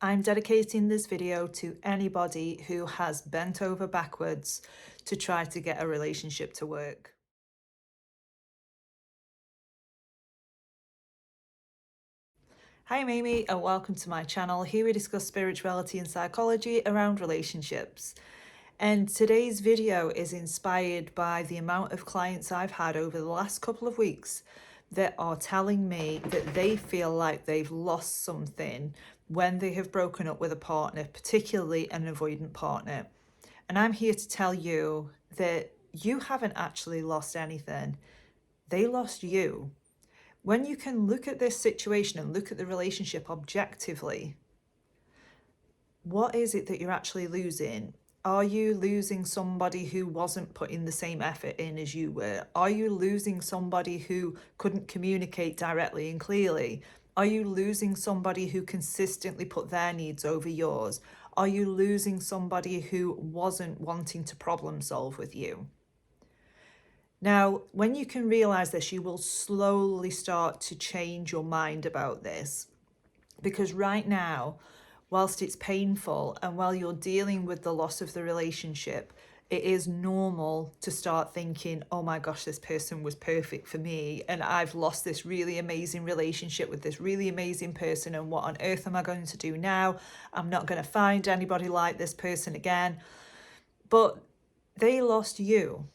I'm dedicating this video to anybody who has bent over backwards to try to get a relationship to work. Hi, I'm Amy and welcome to my channel. Here we discuss spirituality and psychology around relationships. And today's video is inspired by the amount of clients I've had over the last couple of weeks that are telling me that they feel like they've lost something when they have broken up with a partner, particularly an avoidant partner. And I'm here to tell you that you haven't actually lost anything. They lost you. When you can look at this situation and look at the relationship objectively, what is it that you're actually losing? Are you losing somebody who wasn't putting the same effort in as you were? Are you losing somebody who couldn't communicate directly and clearly? Are you losing somebody who consistently put their needs over yours? Are you losing somebody who wasn't wanting to problem solve with you? Now, when you can realize this, you will slowly start to change your mind about this. Because right now, whilst it's painful and while you're dealing with the loss of the relationship, it is normal to start thinking, oh my gosh, this person was perfect for me and I've lost this really amazing relationship with this really amazing person, and what on earth am I going to do now? I'm not going to find anybody like this person again. But they lost you.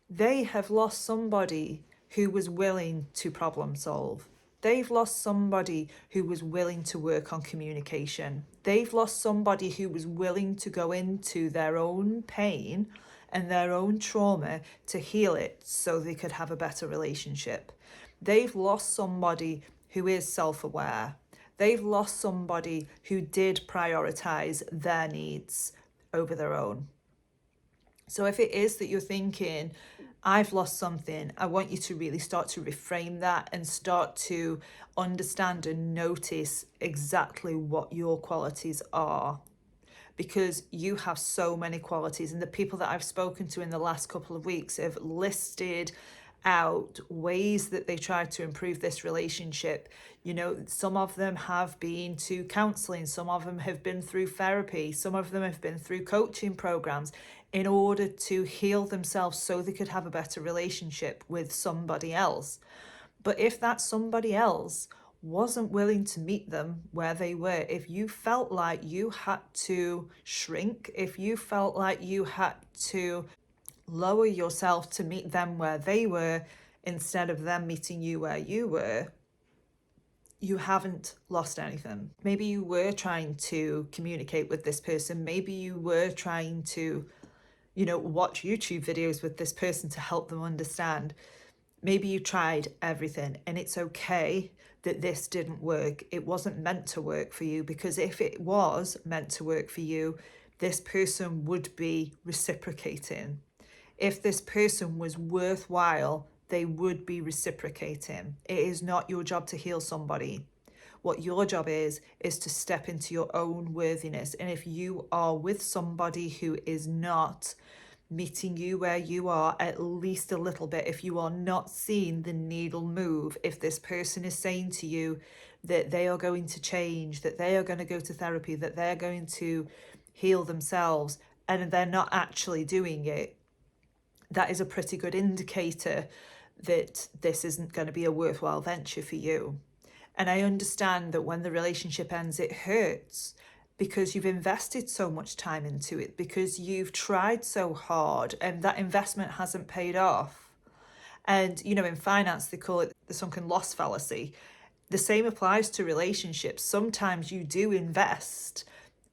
They have lost somebody who was willing to problem solve. They've lost somebody who was willing to work on communication. They've lost somebody who was willing to go into their own pain and their own trauma to heal it so they could have a better relationship. They've lost somebody who is self-aware. They've lost somebody who did prioritize their needs over their own. So if it is that you're thinking, I've lost something, I want you to really start to reframe that and start to understand and notice exactly what your qualities are. Because you have so many qualities, and the people that I've spoken to in the last couple of weeks have listed out ways that they try to improve this relationship. You know, some of them have been to counseling, some of them have been through therapy, some of them have been through coaching programs in order to heal themselves so they could have a better relationship with somebody else. But if that somebody else wasn't willing to meet them where they were, if you felt like you had to shrink, if you felt like you had to lower yourself to meet them where they were instead of them meeting you where you were, you haven't lost anything. Maybe you were trying to communicate with this person. Maybe you were trying to, watch YouTube videos with this person to help them understand. Maybe you tried everything, and it's okay that this didn't work. It wasn't meant to work for you, because if it was meant to work for you, this person would be reciprocating. If this person was worthwhile, they would be reciprocating. It is not your job to heal somebody. What your job is to step into your own worthiness. And if you are with somebody who is not meeting you where you are, at least a little bit, if you are not seeing the needle move, if this person is saying to you that they are going to change, that they are going to go to therapy, that they're going to heal themselves, and they're not actually doing it, that is a pretty good indicator that this isn't going to be a worthwhile venture for you. And I understand that when the relationship ends, it hurts, because you've invested so much time into it, because you've tried so hard and that investment hasn't paid off. And, in finance, they call it the sunken loss fallacy. The same applies to relationships. Sometimes you do invest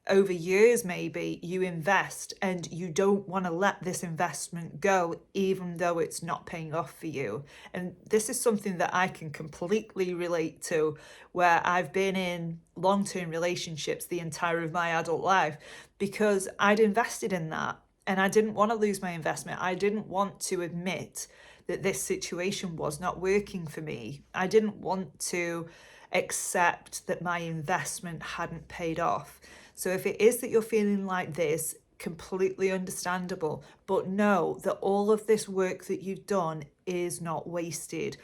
over years, maybe you invest and you don't want to let this investment go, even though it's not paying off for you. And this is something that I can completely relate to, where I've been in long-term relationships the entire of my adult life because I'd invested in that and I didn't want to lose my investment. I didn't want to admit that this situation was not working for me. I didn't want to accept that my investment hadn't paid off. So if it is that you're feeling like this, completely understandable, but know that all of this work that you've done is not wasted.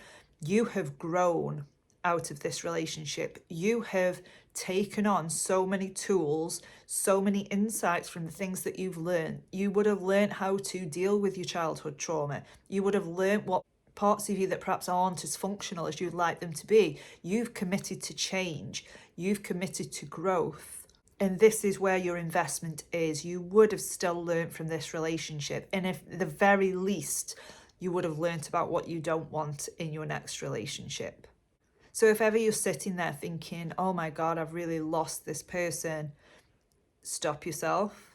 You have grown out of this relationship. You have taken on so many tools, so many insights from the things that you've learned. You would have learned how to deal with your childhood trauma. You would have learned what parts of you that perhaps aren't as functional as you'd like them to be. You've committed to change. You've committed to growth. And this is where your investment is. You would have still learned from this relationship. And if at the very least, you would have learned about what you don't want in your next relationship. So if ever you're sitting there thinking, oh my God, I've really lost this person, stop yourself.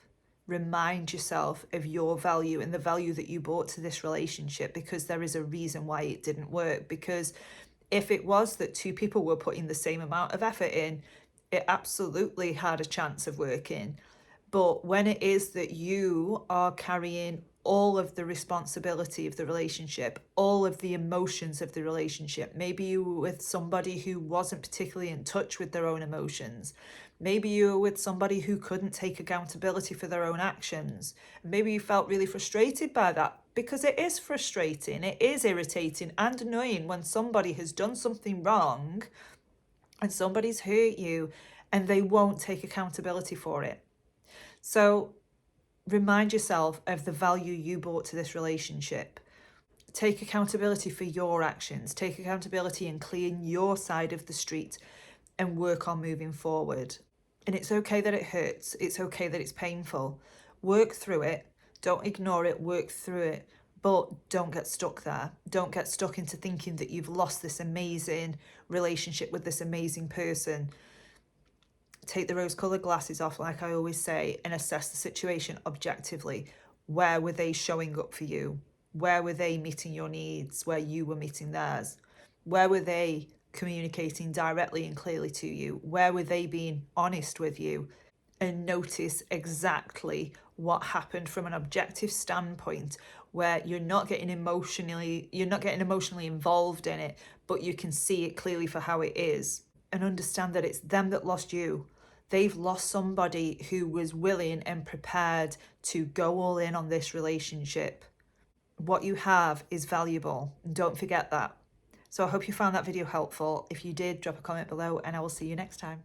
Remind yourself of your value and the value that you brought to this relationship, because there is a reason why it didn't work. Because if it was that two people were putting the same amount of effort in, it absolutely had a chance of working. But when it is that you are carrying all of the responsibility of the relationship, all of the emotions of the relationship, maybe you were with somebody who wasn't particularly in touch with their own emotions. Maybe you were with somebody who couldn't take accountability for their own actions. Maybe you felt really frustrated by that, because it is frustrating, it is irritating and annoying when somebody has done something wrong and somebody's hurt you and they won't take accountability for it. So remind yourself of the value you brought to this relationship. Take accountability for your actions. Take accountability and clean your side of the street and work on moving forward. And it's okay that it hurts. It's okay that it's painful. Work through it. Don't ignore it. Work through it. But don't get stuck there. Don't get stuck into thinking that you've lost this amazing relationship with this amazing person. Take the rose-colored glasses off, like I always say, and assess the situation objectively. Where were they showing up for you? Where were they meeting your needs where you were meeting theirs? Where were they communicating directly and clearly to you? Where were they being honest with you? And notice exactly what happened from an objective standpoint, where you're not getting emotionally involved in it, but you can see it clearly for how it is, and understand that it's them that lost you. They've lost somebody who was willing and prepared to go all in on this relationship. What you have is valuable. Don't forget that. So I hope you found that video helpful. If you did, drop a comment below and I will see you next time.